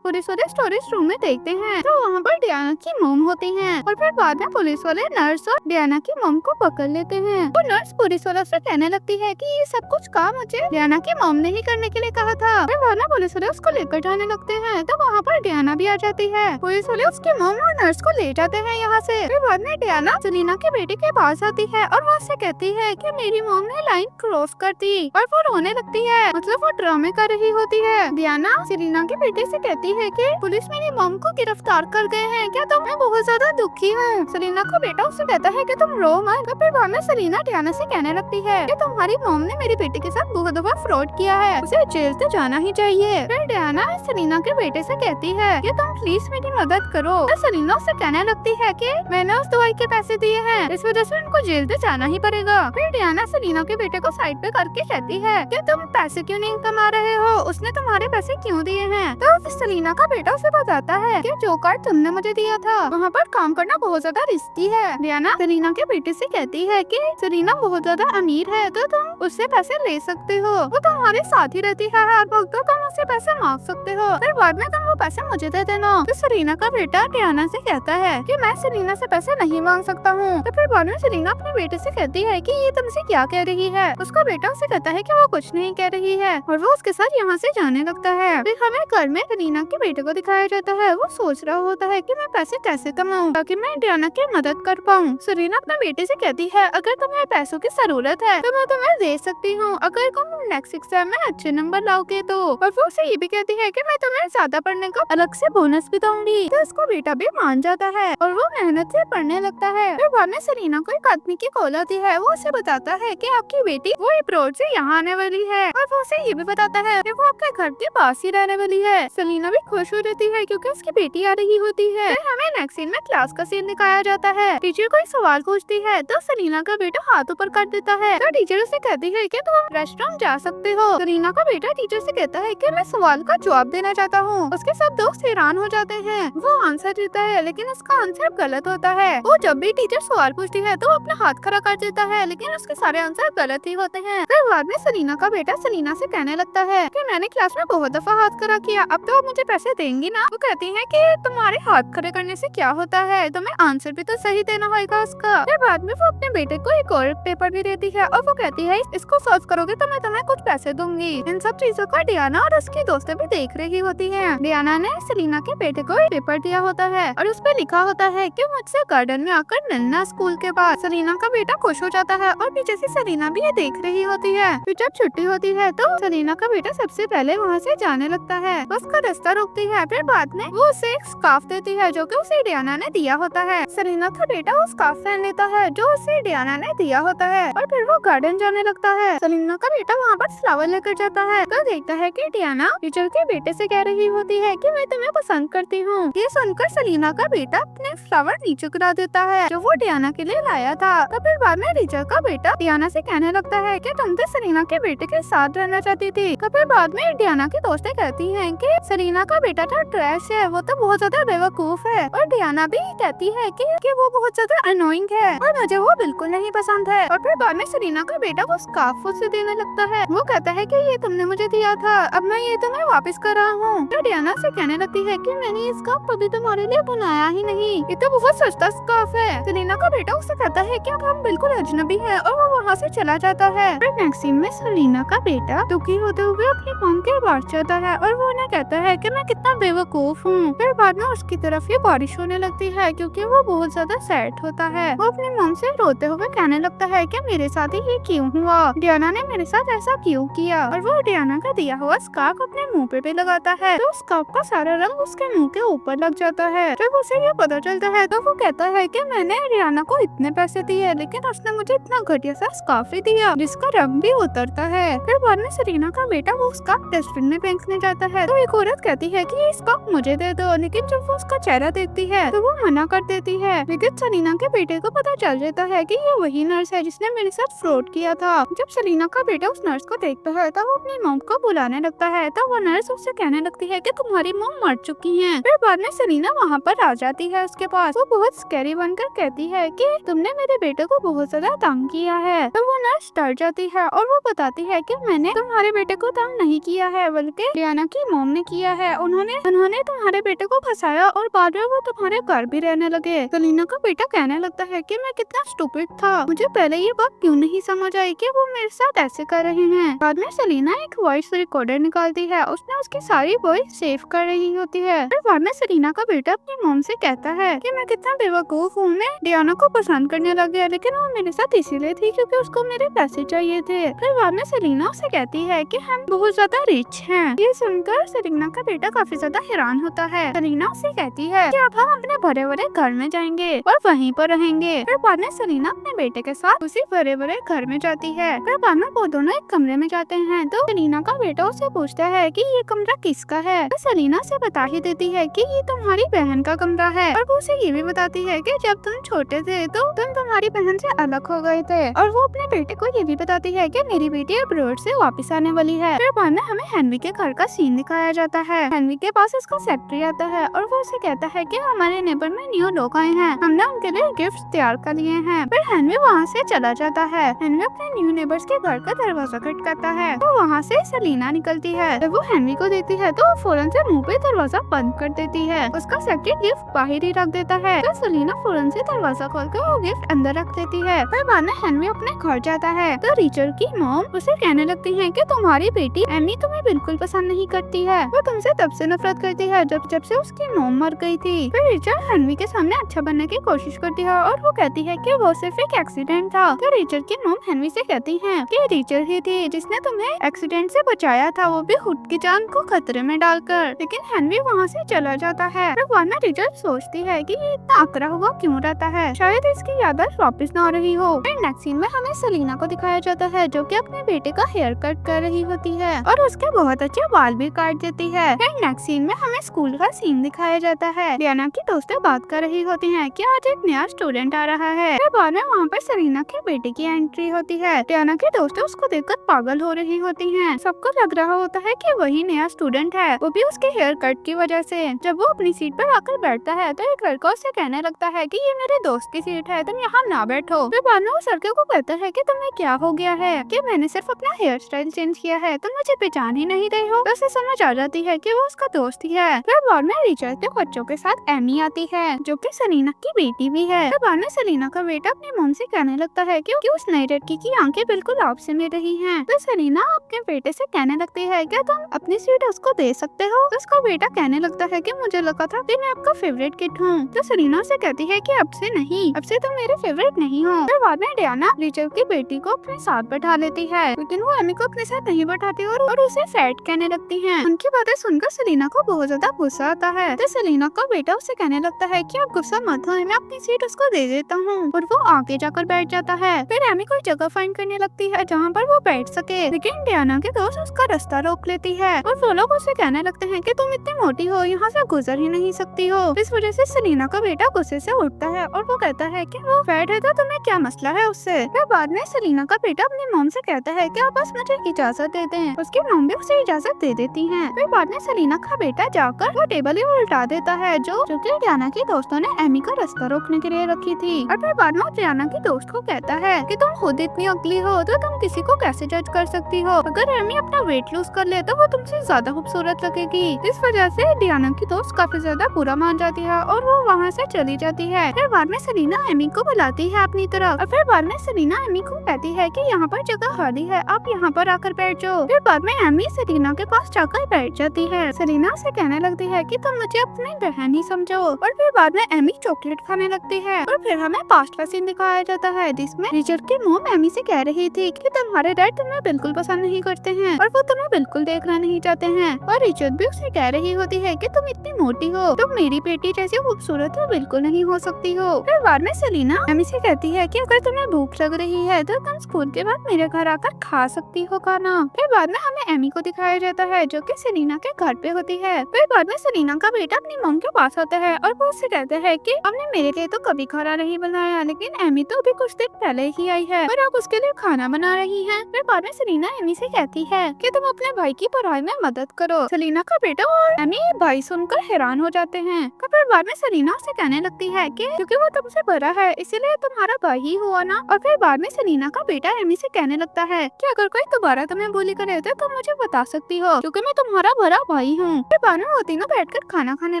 पुलिस वाले स्टोरेज रूम में देखते हैं तो वहाँ पर डियाना की मॉम होती है और फिर बाद में पुलिस वाले नर्स और डियाना की मॉम को पकड़ लेते हैं। वो नर्स पुलिस वालों से कहने लगती है कि ये सब कुछ काम मुझे डियाना की मॉम ने ही करने के लिए कहा था। फिर बाद में पुलिस वाले उसको लेकर जाने लगते हैं तो वहाँ पर डियाना भी आ जाती है। पुलिस वाले उसके मॉम और नर्स को ले जाते हैं यहाँ से। फिर बाद में डियाना सेलिना के बेटे के पास आती है और वो उससे कहती है कि मेरी मॉम ने लाइन क्रॉस कर दी और वो रोने लगती है, मतलब वो ड्रामे कर रही होती है। डियाना सेलिना के बेटे से कहती है कि पुलिस मेरी मॉम को गिरफ्तार कर गए हैं, क्या तुम? मैं बहुत ज्यादा दुखी हूँ। सेलिना का बेटा उससे कहता है कि तुम रो मत। तो फिर बाद में सेलिना डियाना से कहने लगती है कि तुम्हारी मॉम ने मेरे बेटे के साथ बहुत दफा फ्रॉड किया है, उसे जेल तो जाना ही चाहिए। फिर डियाना सेलिना के बेटे से कहती है कि तुम प्लीज मेरी मदद करो। तो सेलिना उससे कहने लगती है कि मैंने उस दवाई के पैसे दिए हैं, इस वजह से उनको जेल तो जाना ही पड़ेगा। फिर डियाना सेलिना के बेटे को साइड पे करके कहती है कि तुम पैसे क्यों नहीं कमा रहे हो, उसने तुम्हारे पैसे क्यों दिए हैं? तो सेलिना का बेटा उसे बताता है कि जो कार्ड तुमने मुझे दिया था वहाँ पर काम करना बहुत ज्यादा रिस्की है। डियाना सेलिना के बेटे से कहती है कि सेलिना बहुत ज्यादा अमीर है तो तुम उससे पैसे ले सकते हो, वो तुम्हारे साथ ही रहती है हर वक्त, तो तुम उससे पैसे मांग सकते हो, फिर बाद में तुम वो पैसे मुझे दे देना। तो सेलिना का बेटा डियाना से कहता है कि मैं सेलिना से पैसे नहीं मांग सकता हूँ। तो फिर बाद में सेलिना अपने बेटे से कहती है कि ये तुमसे क्या कह रही है। उसका बेटा उसे कहता है कि वो कुछ नहीं कह रही है और वो उसके साथ यहाँ से जाने लगता है। फिर हमें घर में सेलिना के बेटे को दिखाया जाता है, वो सोच रहा होता है कि मैं पैसे कैसे कमाऊं ताकि मैं डियाना की मदद कर पाऊँ। सेलिना अपने बेटे से कहती है अगर तुम्हें पैसों की जरूरत है तो मैं तुम्हें दे सकती हूँ अगर तुम नेक्स्ट एग्जाम में अच्छे नंबर लाओगे तो। और वो उसे ये भी कहती है कि मैं तुम्हें ज्यादा पढ़ने का अलग से बोनस भी दूंगी। तो उसका बेटा भी मान जाता है और वो मेहनत से पढ़ने लगता है। फिर बाद में सेलिना को एक आदमी की कॉल आती है, वो उसे बताता है कि आपकी बेटी वो अब्रॉड से यहाँ आने वाली है और वो उसे ये भी बताता है कि वो आपके घर के पास ही रहने वाली है। सेलिना भी खुश हो जाती है क्योंकि उसकी बेटी आ रही होती है। फिर हमें नेक्स्ट सीन में क्लास का सीन दिखाया जाता है। टीचर कोई सवाल पूछती है तो सेलिना का बेटा हाथ ऊपर कर देता है। तो टीचर उसे कहती है कि तुम रेस्टोरेंट जा सकते हो। सेलिना का बेटा टीचर से कहता है कि मैं सवाल का जवाब देना चाहता हूँ। उसके सब दोस्त हैरान हो जाते हैं। वो आंसर देता है लेकिन उसका आंसर गलत होता है। वो जब भी टीचर सवाल पूछती है तो अपना हाथ खड़ा कर देता है लेकिन उसके सारे आंसर गलत ही होते हैं। फिर बाद में सेलिना का बेटा सेलिना से कहने लगता है कि मैंने क्लास में बहुत दफा हाथ खड़ा किया, अब तो मुझे पैसे देंगी ना। वो कहती है कि तुम्हारे हाथ खड़े करने से क्या होता है, तुम्हें आंसर भी तो सही देना होगा उसका। फिर बाद में वो अपने बेटे को एक और पेपर भी देती है और वो कहती है इसको सॉल्व करोगे तो मैं तुम्हें कुछ पैसे दूंगी। इन सब चीजों को डियाना और उसकी दोस्तें भी देख रही होती है। डियाना ने सेलिना के बेटे को एक पेपर दिया होता है और उस पर लिखा होता है कि मुझसे गार्डन में आकर मिलना स्कूल के बाद। सेलिना का बेटा खुश हो जाता है और पीछे से सेलिना भी ये देख रही होती है। फिर जब छुट्टी होती है तो सेलिना का बेटा सबसे पहले वहाँ से जाने लगता है। उसका रास्ता रोकती है। फिर बाद में वो उसे एक स्कार्फ देती है जो कि उसे डियाना ने दिया होता है। सेलिना का बेटा वो स्कार्फ पहन लेता है जो उसे डियाना ने दिया होता है और फिर वो गार्डन जाने लगता है। सेलिना का बेटा वहाँ पर फ्लावर लेकर जाता है तो देखता है कि डियाना टीचर के बेटे से कह रही होती है कि मैं तुम्हें पसंद करती हूँ। ये सुनकर सेलिना का बेटा अपने फ्लावर नीचे गिरा देता है जो वो डियाना के लिए लाया था। तो फिर बाद में टीचर का बेटा डियाना से कहने लगता है कि तुम तो सेलिना के बेटे के साथ रहना चाहती थी। तो फिर बाद में डियाना की दोस्तें कहती हैं कि सेलिना का बेटा तो ट्रैश है, वो तो बहुत ज्यादा बेवकूफ है। और डियाना भी कहती है कि वो बहुत ज्यादा अनोइंग है और मुझे वो बिल्कुल नहीं पसंद है। और फिर बाद में सेलिना का बेटा वो स्कार्फ उसे देने लगता है। वो कहता है कि ये तुमने मुझे दिया था, अब मैं ये तुम्हें वापस कर रहा हूँ। तो डियाना से कहने लगती है कि मैंने ये स्कार्फ कभी तुम्हारे लिए बनाया ही नहीं, ये तो बहुत सस्ता स्कार्फ है। सेलिना का बेटा उससे कहता है कि अब हम बिल्कुल अजनबी है और वो वहाँ से चला जाता है। फिर नेक्स्ट सीन में सेलिना का बेटा दुखी होते हुए अपनी मॉम के पास जाता है और वो उन्हें कहता है कि मैं कितना बेवकूफ हूँ। फिर बाद में उसकी तरफ ये बारिश होने लगती है क्योंकि वो बहुत ज्यादा सैड होता है। वो अपनी मॉम से रोते हुए कहने लगता है कि मेरे साथ ही ये क्यों हुआ, डियाना ने मेरे साथ ऐसा क्यों किया। और वो डियाना का दिया हुआ स्कार्फ अपने मुंह पे लगाता है तो स्कार्फ का सारा रंग उसके मुंह के ऊपर लग जाता है। जब उसे ये पता चलता है तो वो कहता है कि मैंने डियाना को इतने पैसे दिए लेकिन उसने मुझे इतना घटिया सा स्कार्फ ही दिया जिसका रंग भी उतरता है। फिर बाद में सेलिना का बेटा वो स्कार्फ डस्टबिन में फेंकने जाता है तो एक औरत कहती है कि ये स्कार्फ मुझे दे दो, लेकिन जब वो उसका चेहरा देखती है तो वो मना कर देती है। लेकिन सेलिना के बेटे को पता चल जाता है कि ये वही नर्स है जिसने मेरे साथ फ्रॉड किया था। जब सेलिना का बेटा उस नर्स को देखता है तो वो अपनी मॉम को बुलाने लगता है तो वो नर्स उससे कहने लगती है कि तुम्हारी मॉम मर चुकी है। फिर बाद में सेलिना वहाँ पर आ जाती है उसके पास। वो बहुत स्कैरी बनकर कहती है कि तुमने मेरे बेटे को बहुत ज्यादा तंग किया है। तो वो नर्स डर जाती है और वो बताती है कि मैंने तुम्हारे बेटे को तंग नहीं किया है बल्कि डियाना की मॉम ने किया है। उन्होंने तुम्हारे बेटे को फंसाया और बाद में वो तुम्हारे घर भी रहने लगे। सेलिना का बेटा कहने लगता है कि मैं कितना स्टूपिड था, मुझे पहले ये बात क्यों नहीं समझ आई कि वो मेरे साथ ऐसे कर रहे हैं। बाद में सेलिना एक वॉइस रिकॉर्डर निकालती है, उसने उसकी सारी वॉइस सेव कर रही होती है। फिर बाद में सेलिना का बेटा अपनी मॉम से कहता है कि मैं कितना बेवकूफ हूँ, मैं डियाना को पसंद करने लग गया लेकिन वो मेरे साथ इसीलिए थी क्योंकि उसको मेरे पैसे चाहिए थे। फिर बाद में सेलिना उसे कहती है कि हम बहुत ज्यादा रिच हैं। ये सुनकर सेलिना का बेटा काफी ज्यादा हैरान होता है। सेलिना उसे कहती है कि अब हम अपने बड़े बड़े घर में जाएंगे और वहीं पर रहेंगे। फिर बाद में सेलिना अपने बेटे के साथ उसी बड़े बड़े घर में जाती है। फिर बाद में वो दोनों एक कमरे में जाते हैं तो सेलिना का बेटा उसे पूछता है कि ये कमरा किसका है। तो सेलिना से बता ही देती है कि ये तुम्हारी बहन का कमरा है और वो उसे ये भी बताती है कि जब तुम छोटे थे तो तुम तुम्हारी बहन से अलग हो गए थे। और वो अपने बेटे को ये भी बताती है कि मेरी बेटी अब्रॉड से वापस आने वाली है। फिर बाद में हमें हेनरी के घर का सीन दिखाया जाता है। हेनरी के पास उसका सेक्रेटरी आता है और वो उसे कहता है कि हमारे नेबर में न्यू लोग आए हैं, हमने उनके लिए गिफ्ट तैयार कर लिए हैं। फिर हेनरी वहाँ से चला जाता है। हेनरी अपने न्यू नेबर्स के घर का दरवाजा खटखटाता है तो वहाँ से सेलिना निकलती है। जब वो हेनरी को देती है तो वो फौरन से मुंह पे दरवाजा बंद कर देती है। उसका सेक्रेटरी गिफ्ट बाहर ही रख देता है तो सेलिना फौरन से दरवाजा खोलकर वो गिफ्ट अंदर रख देती है। फिर बाद में हेनरी अपने घर जाता है तो रिचर्ड की मॉम उसे कहने लगती है कि तुम्हारी बेटी एमी तुम्हें बिल्कुल पसंद नहीं करती है, वो तुमसे तब से नफरत करती है जब से उसकी मॉम मर गई थी। फिर रिचर्ड हेनरी के सामने अच्छा बनने की कोशिश करती है और वो कहती है कि वो सिर्फ एक एक्सीडेंट था। तो रिचर्ड की मॉम हेनरी से कहती है कि रिचर्ड ही थी जिसने तुम्हें एक्सीडेंट से बचाया था, वो भी खुद की जान को खतरे में डालकर। लेकिन हेनरी वहाँ से चला जाता है। फिर बाद में रिचर्ड सोचती है कि ये इतना अकड़ा हुआ क्यों रहता है, शायद इसकी याददाश्त वापस न आ रही हो। फिर नेक्स्ट सीन में हमें सेलिना को दिखाया जाता है जो कि अपने बेटे का हेयर कट कर रही होती है और उसके बहुत अच्छे बाल बाल भी काट देती है। फिर नेक्स्ट सीन में हमें स्कूल का सीन दिखाया जाता है। डियाना की दोस्तें बात कर रही होती हैं कि आज एक नया स्टूडेंट आ रहा है। फिर बाद में वहाँ पर सरीना के बेटे की एंट्री होती है। डियाना की दोस्तें उसको देखकर पागल हो रही होती हैं। सबको लग रहा होता है कि वही नया स्टूडेंट है, वो भी उसके हेयर कट की वजह से। जब वो अपनी सीट पर आकर बैठता है तो एक लड़का उससे कहने लगता है कि ये मेरे दोस्त की सीट है, तुम यहाँ ना बैठो। फिर बाद में उस लड़के को कहता है कि तुम्हें क्या हो गया है, कि मैंने सिर्फ अपना हेयर स्टाइल चेंज किया है, तुम मुझे पहचान ही नहीं रहे हो। तो उसे समझ आ जाती है कि वो उसका दोस्त ही है। फिर बाद में रिचर्ड के बच्चों के साथ एमी आती है जो कि सलीना की बेटी भी है। फिर बाद में सलीना का बेटा अपनी मॉम से कहने लगता है कि उस नई लड़की की आंखें बिल्कुल आपसे मिल रही हैं। तो सलीना अपने बेटे से कहने लगती है कि तुम अपनी सीट उसको दे सकते हो। तो उसका बेटा कहने लगता है कि मुझे लगा था कि मैं आपका फेवरेट किड हूँ। तो सलीना से कहती है कि अब से नहीं, अब से तुम मेरे फेवरेट नहीं हो। फिर बाद में डियाना रिचर्ड की बेटी को अपने साथ बैठा लेती है, लेकिन वो एमी को अपने साथ नहीं बैठाती और उसे फैट कहने लगती है। उनकी बातें सुनकर सलीना को बहुत ज्यादा गुस्सा आता है। तो सलीना का बेटा उसे कहने लगता है कि आप गुस्सा मत हो, मैं अपनी सीट उसको दे देता हूँ। और वो आगे जाकर बैठ जाता है। फिर एमी कोई जगह फाइंड करने लगती है जहाँ पर वो बैठ सके, लेकिन डियाना के दोस्त उसका रास्ता रोक लेती है और वो लोग उसे कहने लगते हैं कि तुम इतनी मोटी हो, यहाँ से गुजर ही नहीं सकती हो। इस वजह से सलीना का बेटा गुस्से से उठता है और वो कहता है कि वो फैट है तो तुम्हें क्या मसला है उससे। फिर बाद में सलीना का बेटा अपनी मॉम से कहता है कि आप बस मुझे इजाजत दे दें। उसकी मॉम भी उसे इजाजत दे देती है। फिर बाद में सलीना का बेटा जाकर वो टेबल ही उल्टा देता है जो कि डियाना के दोस्तों ने एमी का रास्ता रोकने के लिए रखी थी। और फिर बाद में डियाना के दोस्त को कहता है कि तुम खुद इतनी अगली हो तो तुम किसी को कैसे जज कर सकती हो, अगर एमी अपना वेट लूज कर ले तो वो तुमसे ज्यादा खूबसूरत लगेगी। इस वजह से डियाना की दोस्त काफी ज्यादा बुरा मान जाती है और वो वहाँ से चली जाती है। फिर बाद में सलीना एमी को बुलाती है अपनी तरफ और फिर बाद में सलीना एमी को कहती है कि यहाँ पर जगह खाली है, आप यहाँ पर आकर बैठ जाओ। फिर बाद में एमी सलीना के पास जाकर बैठ जाती है। सलीना से कहने लगती है कि तुम मुझे अपनी बहन ही समझो। और फिर बाद में एमी चॉकलेट खाने लगती है और फिर हमें पास्ट का सीन दिखाया जाता है जिसमें रिचर्ड की मॉम एमी से कह रही थी कि तुम्हारे डैड तुम्हें बिल्कुल पसंद नहीं करते हैं और वो तुम्हें बिल्कुल देखना नहीं चाहते हैं। और रिचर्ड भी उसे कह रही होती है कि तुम इतनी मोटी हो, तुम मेरी बेटी जैसी खूबसूरत तो बिल्कुल नहीं हो सकती हो। फिर बाद में सलीना एमी से कहती है कि अगर तुम्हें भूख लग रही है तो तुम स्कूल के बाद मेरे घर आकर खा सकती हो खाना। फिर बाद में हमें एमी को दिखाया जाता है जो कि सलीना के घर पे होती है। फिर बाद में सलीना का बेटा अपनी मॉम के पास आता है और वो उससे कहता है कि हमने मेरे लिए तो कभी खाना नहीं बनाया, लेकिन एमी तो अभी कुछ दिन पहले ही आई है और आप उसके लिए खाना बना रही हैं। फिर बाद में सलीना एमी से कहती है कि तुम अपने भाई की पढ़ाई में मदद करो। सलीना का बेटा और एमी भाई सुनकर हैरान हो जाते हैं। फिर बाद में सलीना उसे कहने लगती है कि क्योंकि वो तुमसे बड़ा है इसीलिए तुम्हारा भाई ही हुआ ना। और फिर बाद में सलीना का बेटा एमी से कहने लगता है कि अगर कोई दोबारा तुम्हें बुली करे तो तुम मुझे बता सकती हो क्योंकि मैं तुम्हारा बड़ा भाई हूँ। फिर बाद में वो तीनों बैठकर खाना खाने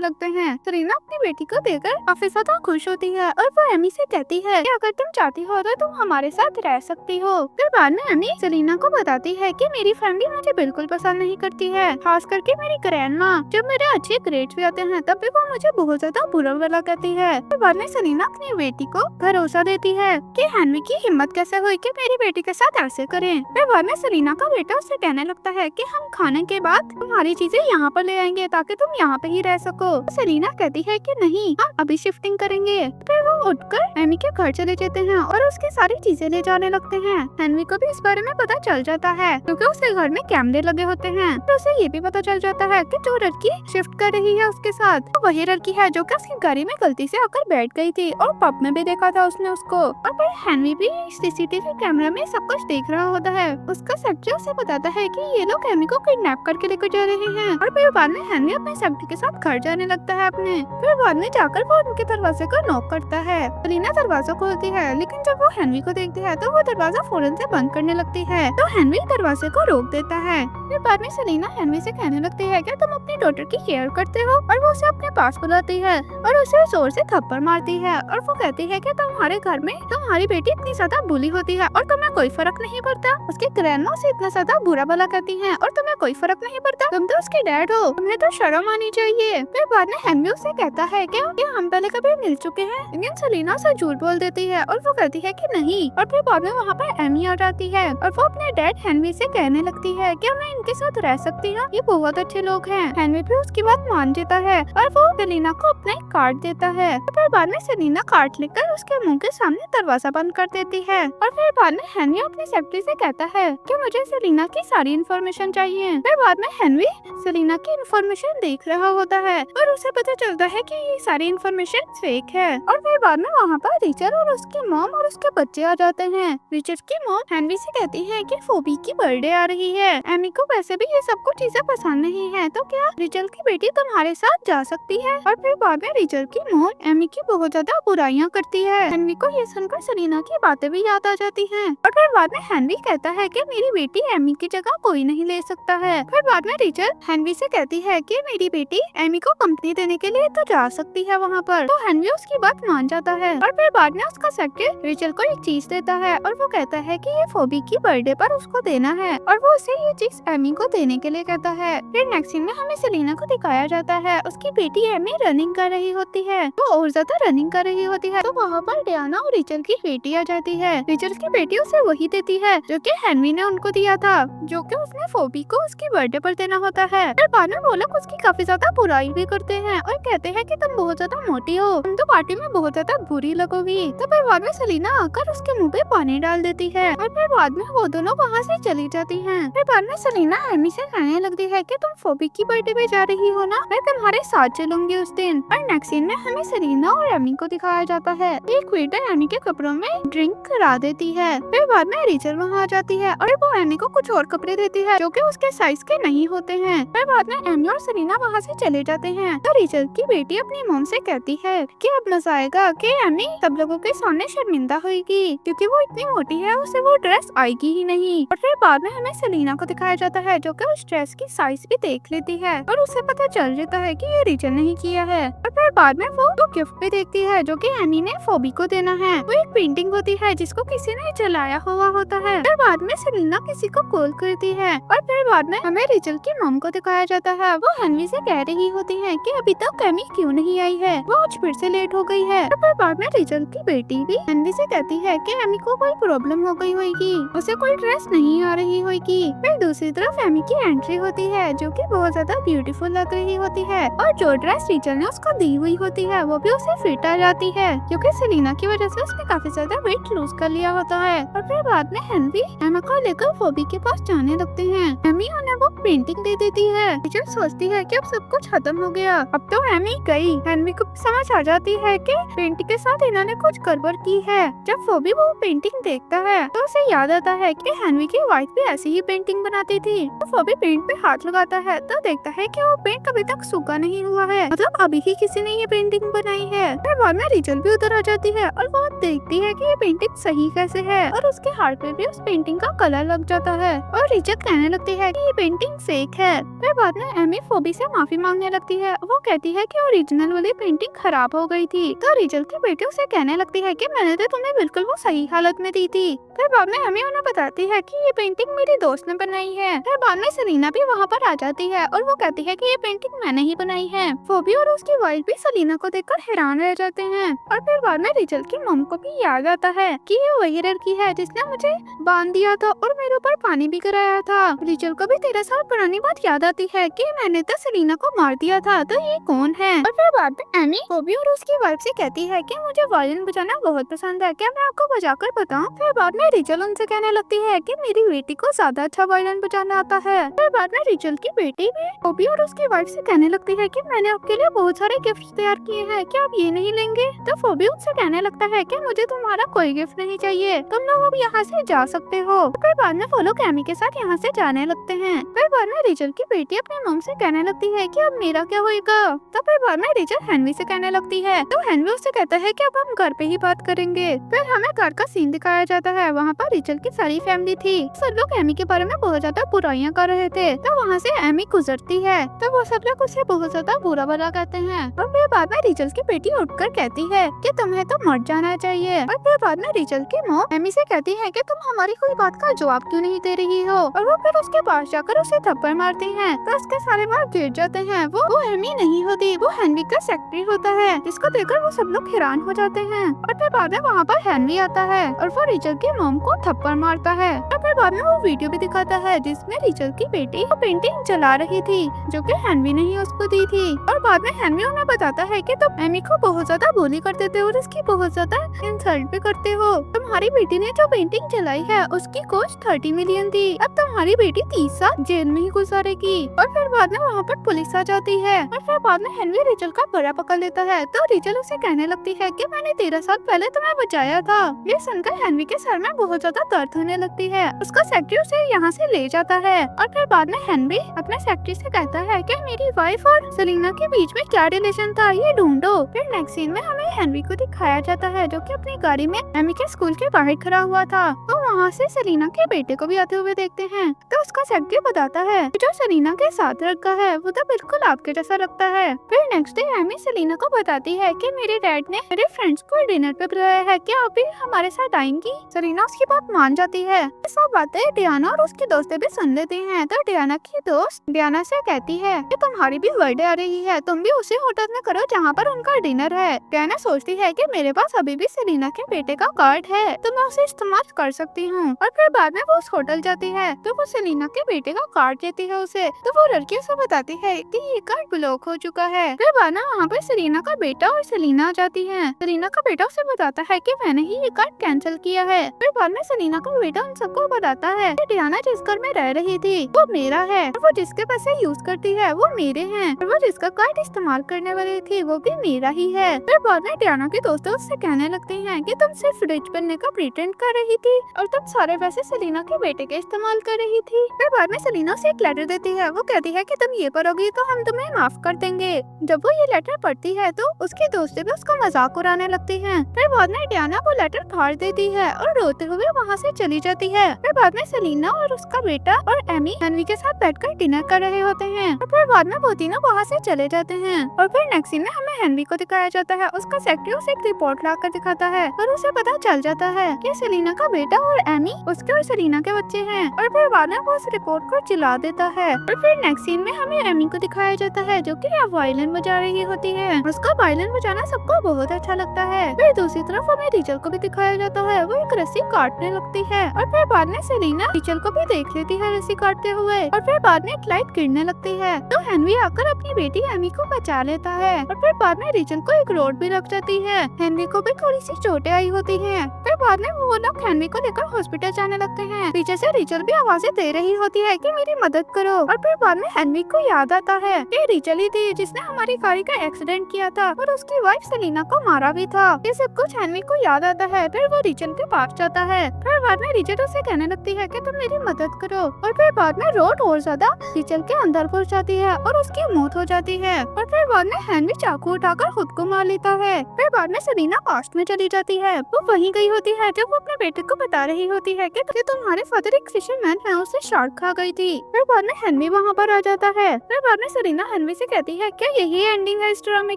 लगते हैं। सलीना अपनी बेटी को देखकर काफी ज्यादा खुश होती है और वो एमी से कहती है कि अगर तुम चाहती हो तो तुम हमारे साथ रह सकती हो। फिर बाद में एमी सलीना को बताती है कि मेरी फैमिली मुझे बिल्कुल पसंद नहीं करती है, खास करके मेरी ग्रैंड माँ। जब मेरे अच्छे ग्रेड्स भी आते हैं तब भी वो मुझे बहुत ज्यादा बुरा भला कहती है। फिर बाद में सलीना अपनी बेटी को भरोसा देती है कि हेनरी की हिम्मत कैसे हुई कि मेरी बेटी के साथ ऐसे करें। फिर बाद में सलीना का बेटा उससे कहने लगता है कि हम खाने के बाद तुम्हारी चीजें यहाँ पर ले आएंगे ताकि तुम यहाँ पे ही रह सको। सलीना कहती है कि नहीं, हम अभी शिफ्टिंग करेंगे। फिर वो उठकर एमी के घर चले जाते हैं और उसकी सारी चीजें ले जाने लगते हैं। हेनरी को भी इस बारे में पता चल जाता है क्योंकि उसके घर में कैमरे लगे होते हैं। तो उसे ये भी पता चल जाता है कि जो लड़की शिफ्ट कर रही है उसके साथ तो वही लड़की है जो कि उसकी गाड़ी में गलती से आकर बैठ गई थी और पब में भी देखा था उसने उसको। और फिर हेनरी भी सीसीटीवी कैमरा में सब कुछ देख रहा होता है। उसका सेक्रेटरी उसे बताता है कि ये लोग एमी को किडनैप करके लेकर जा रहे हैं। और फिर बाद में हेनरी अपने सेक्रेटरी के साथ घर जाने लगता है अपने। फिर बाद में जाकर वो उनके दरवाजे को नॉक करता है। सलीना दरवाजा खोलती है लेकिन जब वो हेनरी को देखती है तो वो दरवाजा फौरन से बंद करने लगती है। तो हेनरी दरवाजे को रोक देता है। फिर बाद में सलीना हेनरी से कहने लगती है कि तुम अपनी डॉटर की केयर करते हो और वो उसे अपने पास बुलाती है और उसे जोर से थप्पड़ मारती है और वो कहती है कि तुम्हारे घर में तुम्हारी बेटी इतनी ज्यादा बुली होती है और तुम्हें कोई फर्क नहीं पड़ता। उसके ग्रैंडमा से इतना ज्यादा बुरा भला कहती है और तुम्हें कोई फर्क नहीं पड़ता, तुम तो उसके डैड हो, तुम्हें तो शर्म आनी चाहिए। फिर बाद में हेनरी उसे कहता है कि हम पहले कभी मिल चुके हैं, लेकिन सेलिना से झूठ बोल देती है और वो कहती है कि नहीं। और फिर बाद में वहाँ पर एमी आ जाती है और वो अपने डैड हेनरी से कहने लगती है कि मैं इनके साथ रह सकती हूँ, ये बहुत अच्छे लोग हैं। हेनरी भी उसकी बात मान जाता है और वो सेलिना को अपना एक कार्ड देता है। और फिर बाद में सेलिना कार्ड लेकर उसके मुंह के सामने दरवाजा बंद कर देती है। और फिर बाद में हेनरी अपनी सेक्रेटरी से कहता है कि मुझे सेलिना की सारी इन्फॉर्मेशन चाहिए। फिर बाद में हेनरी सेलिना की इन्फॉर्मेशन देख रहा होता है और उसे पता चलता है कि ये सारी इन्फॉर्मेशन फेक है। और फिर बाद में वहाँ पर रिचर्ड और उसकी मॉम और उसके बच्चे आ जाते हैं। रिचर्ड की मॉम हेनरी से कहती है कि फोबी की बर्थडे आ रही है, एमी को वैसे भी ये सब कुछ चीजें पसंद नहीं है, तो क्या रिचर्ड की बेटी तुम्हारे साथ जा सकती है। और फिर बाद में रिचर्ड की मॉम एमी की बहुत ज्यादा बुराइयां करती है। हेनरी को ये सुनकर सेलिना की बातें भी याद आ जाती हैं। और फिर बाद में हेनरी कहता है कि मेरी बेटी एमी की जगह कोई नहीं ले सकता है। फिर बाद में रिचर्ड हेनरी से कहती है कि मेरी बेटी एमी को कंपनी देने के लिए तो जा सकती है वहाँ पर, तो हेनरी उसकी बात मान जाता है। और फिर बाद में उसका सेक्रेटरी रिचर्ड को एक चीज देता है और वो कहता है कि ये फोबी की बर्थडे पर उसको देना है और वो उसे ये चीज एमी को देने के लिए कहता है। फिर नेक्स्ट सीन में हमें सेलिना को दिखाया जाता है, उसकी बेटी एमी रनिंग कर रही होती है, वो और ज्यादा रनिंग कर रही होती है, तो वहाँ पर डियाना और रिचर्ड की बेटी आ जाती है। रिचर्ड की बेटी उसे वही देती है जो कि हेनरी ने उनको दिया था, जो कि उसने फोबी को उसकी बर्थडे पर देना होता है। फिर बाद में वो लोग उसकी काफी ज्यादा बुराई भी करते हैं और कहते हैं कि तुम बहुत ज्यादा मोटी हो, तुम तो पार्टी में बहुत ज्यादा बुरी लगोगी। तो फिर बाद में सेलिना आकर उसके मुंह पे पानी डाल देती है और फिर बाद में वो दोनों वहाँ से चली जाती हैं। फिर बाद में सेलिना एमी से कहने लगती है कि तुम फोबी की बर्थडे पे जा रही हो ना, मैं तुम्हारे साथ चलूंगी उस दिन। और नेक्स्ट सीन में हमें सेलिना और एमी को दिखाया जाता है, एक वेटर एमी के कपड़ों में ड्रिंक करा देती है। फिर बाद में रिचर्ड वहाँ आ जाती है और वो एमी को कुछ और कपड़े देती है जो कि उसके साइज के नहीं होते हैं। फिर बाद में एमी और सेलिना वहाँ से चले जाते हैं, तो रिचर्ड की बेटी अपनी मॉम से कहती है कि अब मजा आएगा कि एमी सब लोगों के सामने शर्मिंदा होगी क्योंकि वो इतनी मोटी है, उसे वो ड्रेस आएगी ही नहीं। और फिर बाद में हमें सेलिना को दिखाया जाता है जो कि उस ड्रेस की साइज भी देख लेती है और उसे पता चल जाता है कि ये रिचर्ड नहीं किया है। और फिर बाद में वो गिफ्ट भी देखती है जो कि एमी ने फोबी को देना है, वो एक पेंटिंग होती है जिसको किसी ने जलाया हुआ होता है। फिर बाद में सेलिना किसी को कॉल करती है और फिर बाद में हमें रिचर्ड की मॉम को दिखाया जाता है, वो हेनरी से कह रही होती है कि अभी तक एमी क्यों नहीं आई है, वो आज फिर से लेट हो गई है। और फिर बाद में रिचर्ड की बेटी भी हेनरी से कहती है कि एमी को कोई प्रॉब्लम हो गई होगी, उसे कोई ड्रेस नहीं आ रही होगी। फिर दूसरी तरफ एमी की एंट्री होती है जो कि बहुत ज्यादा ब्यूटीफुल लग रही होती है और जो ड्रेस रिचर्ड ने उसको दी हुई होती है वो भी उसे फिट आ जाती है क्योंकि सेलिना की वजह से उसने काफी ज्यादा वेट लूज कर लिया होता है। और फिर बाद में हेनरी एमा को लेकर फोबी के पास जाने लगते हैं। एमी उन्हें वो पेंटिंग दे देती है। रिचर्ड सोचती है कि अब सब कुछ खत्म हो गया, अब तो एमी गई। हेनरी को समझ आ जाती है कि पेंटिंग के साथ इन्होंने कुछ गड़बड़ की है। जब फोबी वो पेंटिंग देखता है तो उसे याद आता है कि हेनरी की वाइफ भी ऐसी ही पेंटिंग बनाती थी। तो फोबी पेंट पे हाथ लगाता है तो देखता है कि वो पेंट अभी तक सूखा नहीं हुआ है, मतलब अभी ही किसी ने ये पेंटिंग बनाई है। फिर बाद में रिचर्ड भी उधर आ जाती है और वो देखती है कि ये पेंटिंग सही कैसे है और उसके हाथ पे भी उस पेंटिंग का कलर लग जाता है और रिचर्ड कहने लगती है कि ये पेंटिंग फेक है। फिर बाद में एमी फोबी से माफी मांगने लगती है, वो कहती है कि ओरिजिनल वाली पेंटिंग खराब हो गई थी। तो रिचर्ड की बेटी उसे कहने लगती है कि मैंने तो तुम्हें बिल्कुल वो सही हालत में दी थी। फिर बाद में एमी उन्हें बताती है कि ये पेंटिंग मेरी दोस्त ने बनाई है। फिर बाद में सेलिना भी वहाँ पर आ जाती है और वो कहती है कि ये पेंटिंग मैंने ही बनाई है। फोबी और उसकी वाइफ भी सेलिना को देखकर हैरान रह जाते हैं। और फिर बाद में रिचर्ड की मॉम को भी याद आता है कि ये वही लड़की है जिसने मुझे बांध दिया था और मेरे ऊपर पानी भी कराया था। रिचर्ड को भी 13 साल पुरानी बात याद आती है कि मैंने तो सेलिना को मार दिया था, तो ये कौन है। और फिर बाद में एमी फोबी और उसकी वाइफ से कहती है कि मुझे वायलिन बजाना बहुत पसंद है, क्या मैं आपको बजाकर बताऊं। फिर बाद में रिचर्ड उनसे कहने लगती है कि मेरी बेटी को ज्यादा अच्छा वायलिन बजाना आता है। फिर बाद में रिचर्ड की बेटी भी फोबी और उसकी वाइफ से कहने लगती है कि मैंने आपके लिए बहुत सारे गिफ्ट तैयार किए हैं, क्या आप ये नहीं लेंगे। तो फोबी उनसे कहने लगता है कि मुझे तुम्हारा कोई गिफ्ट नहीं चाहिए, तुम लोग अब यहाँ से जा सकते हो। फिर बाद में वो लोग एमी के साथ यहाँ से जाने लगते हैं। फिर बाद में रिचर्ड की बेटी अपनी मॉम से कहने लगती है कि अब मेरा क्या होएगा। तो फिर बाद में रिचर्ड हेनरी से कहने लगती है, तो हेनरी उससे कहता है कि अब हम घर पे ही बात करेंगे। फिर हमें घर का सीन दिखाया जाता है, वहाँ पर रिचर्ड की सारी फैमिली थी। सब लोग एमी के बारे में बहुत ज्यादा बुराइयां कर रहे थे। तो वहाँ से एमी गुजरती है तो वो सब लोग उसे बहुत ज्यादा बुरा भला कहते हैं। और फिर बाद में रिचर्ड की बेटी उठकर कहती है कि तुम्हें तो मर जाना चाहिए। और फिर बाद में रिचर्ड की मॉम एमी से कहती है कि तुम हमारी कोई बात का जवाब क्यों नहीं दे रही हो। और वो फिर उसके पास जाकर उसे थप्पड़ मारती हैं तो उसके सारे बाल गिर जाते हैं। वो एमी नहीं होती, वो हेनरी का सेक्रेटरी होता है, जिसको देखकर वो सब लोग लोग हैरान हो जाते हैं। और फिर बाद में वहाँ पर हेनरी आता है और वो रिचल की मॉम को थप्पड़ मारता है। और फिर बाद में वो वीडियो भी दिखाता है जिसमें रिचल की बेटी वो पेंटिंग जला रही थी जो कि हेनरी ने ही उसको दी थी। और बाद में हेनरी उन्हें बताता है कि तुम एमी को बहुत ज्यादा बुली करते थे और उसकी बहुत ज्यादा इंसल्ट भी करते हो। तुम्हारी बेटी ने जो पेंटिंग जलाई है उसकी कॉस्ट 30 मिलियन थी। अब तुम्हारी बेटी 30 साल जेल में ही गुजारेगी। और फिर बाद में वहाँ पर पुलिस आ जाती है और फिर बाद में हेनरी रिचल का बड़ा पकड़ लेता है। तो रिचल उसे कहने लगती है कि मैंने 13 साल पहले तुम्हें बचाया था। ये सुनकर हेनरी के सर में बहुत ज्यादा दर्द होने लगती है। उसका सेक्रेटरी उसे यहाँ से ले जाता है और फिर बाद में हेनरी अपने सेक्रेटरी से कहता है कि मेरी वाइफ और सेलिना के बीच में क्या रिलेशन था ये ढूंढो। फिर नेक्स्ट सीन में हमें हेनरी को दिखाया जाता है जो कि अपनी गाड़ी में एमी के स्कूल के बाहर खड़ा हुआ था। तो वहाँ से सेलिना के बेटे को भी आते हुए देखते हैं। तो उसका सेक्रेटरी बताता है कि जो सेलिना के साथ लड़का है वो तो बिल्कुल आपके जैसा लगता है। फिर नेक्स्ट डे एमी सेलिना को बताती है कि मेरे डैड ने मेरे फ्रेंड्स को डिनर पे बुलाया है, क्या आप भी हमारे साथ आएंगी। सेलिना उसकी बात मान जाती है। ये सब बातें डियाना और उसके दोस्तें भी सुन लेती हैं। तो डियाना की दोस्त डियाना से कहती है कि तुम्हारी भी बर्थडे आ रही है, तुम भी उसी होटल में करो जहाँ पर उनका डिनर है। डियाना सोचती है कि मेरे पास अभी भी सेलिना के बेटे का कार्ड है तो मैं उसे इस्तेमाल कर सकती हूँ। और फिर बाद में वो उस होटल जाती है तो वो सेलिना के बेटे का कार्ड देती है उसे। तो वो लड़की उसे बताती है कि ये कार्ड ब्लॉक हो चुका है। फिर बाद में वहाँ पर सेलिना का बेटा और सेलिना आ जाती है। सेलिना का बेटा उसे बताता है कि मैंने ही ये कार्ड कैंसिल किया है। फिर बाद में सेलिना का बेटा उन सबको बताता है कि डियाना जिस घर में रह रही थी वो मेरा है और वो जिसके पैसे यूज करती है वो मेरे हैं और वो जिसका कार्ड इस्तेमाल करने वाली थी वो भी मेरा ही है। फिर बाद में डियाना के दोस्त उससे कहने लगते हैं कि तुम सिर्फ रिच बनने का प्रिटेंड कर रही थी और तुम सारे पैसे सेलिना के बेटे के इस्तेमाल कर रही थी। फिर बाद में सेलिना उसे एक लेटर देती है। वो कहती है कि तुम ये करोगी तो हम तुम्हें माफ कर देंगे। जब वो ये लेटर पढ़ती है तो उसके दोस्त भी उसका मजाक उड़ाने लगते हैं। फिर बाद में डियाना वो लेटर फाड़ देती है और रोते हुए वहाँ से चली जाती है। फिर बाद में सेलिना और उसका बेटा और एमी हेनरी के साथ बैठकर डिनर कर रहे होते हैं और फिर बाद में वो तीनों वहाँ से चले जाते हैं। और फिर नेक्स्ट सीन में हमें हेनरी को दिखाया जाता है। उसका सेक्रेटरी उसे एक रिपोर्ट लाकर दिखाता है और उसे पता चल जाता है कि सेलिना का बेटा और एमी उसके और सेलिना के बच्चे हैं। और फिर बाद में वो उस रिपोर्ट को जला देता है। और फिर नेक्स्ट सीन में हमें एमी को दिखाया जाता है जो कि वायलिन बजा रही होती है। उसका वायलिन बजाना सबको बहुत अच्छा लगता है। फिर दूसरी तरफ हमें रिचल को भी दिखाया जाता है। वो एक रस्सी काटने लगती है और फिर बाद में सेलिना रिचल को भी देख लेती है रस्सी काटते हुए। और फिर बाद में एक लाइट गिरने लगती है तो हेनरी आकर अपनी बेटी एमी को बचा लेता है। और फिर बाद में रिचल को एक रोड भी लग जाती है। हेनरी को भी थोड़ी सी चोटें आई होती हैं। फिर बाद में वो लोग हेनरी को लेकर हॉस्पिटल जाने लगते हैं। पीछे से रिचल भी आवाजें दे रही होती है कि मेरी मदद करो। और फिर बाद में हेनरी को याद आता है कि रिचल ही थी जिसने हमारी गाड़ी का एक्सीडेंट किया था और उसकी वाइफ सेलिना को मारा भी था। ये सब कुछ हेनरी को याद आता है। फिर वो रिचल के पास जाता है। फिर बाद में रिचल उसे कहने लगती है कि तुम मेरी मदद करो। और फिर बाद में रोड और ज्यादा रिचल के अंदर घुस जाती है और उसकी मौत हो जाती है। और फिर बाद में हेनरी चाकू उठाकर खुद को मार लेता है। फिर बाद में सेलिना पास्ट में चली जाती है। वो वहीं गई होती है जब वो अपने बेटे को बता रही होती है कि तुम्हारे फादर एक फिशरमैन है, उसे शार्क खा गई थी। फिर बाद में हेनरी वहाँ पर आ जाता है। फिर बाद में सेलिना हेनरी से कहती है क्या यही एंडिंग है इस ड्रामे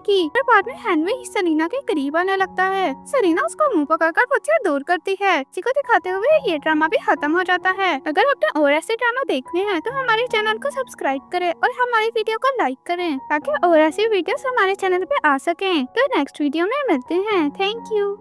की। फिर बाद में हेनरी सेलिना के करीब आने लगता है। सेलिना उसको मुंह पकड़कर खुद से दूर करती है। इसी को दिखाते हुए ये ड्रामा भी खत्म हो जाता है। अगर आपने और ऐसे ड्रामा देखने हैं तो हमारे चैनल को सब्सक्राइब करें और हमारी वीडियो को लाइक करें ताकि और ऐसी वीडियोस हमारे चैनल पे आ सकें। तो नेक्स्ट वीडियो में मिलते हैं। Thank you.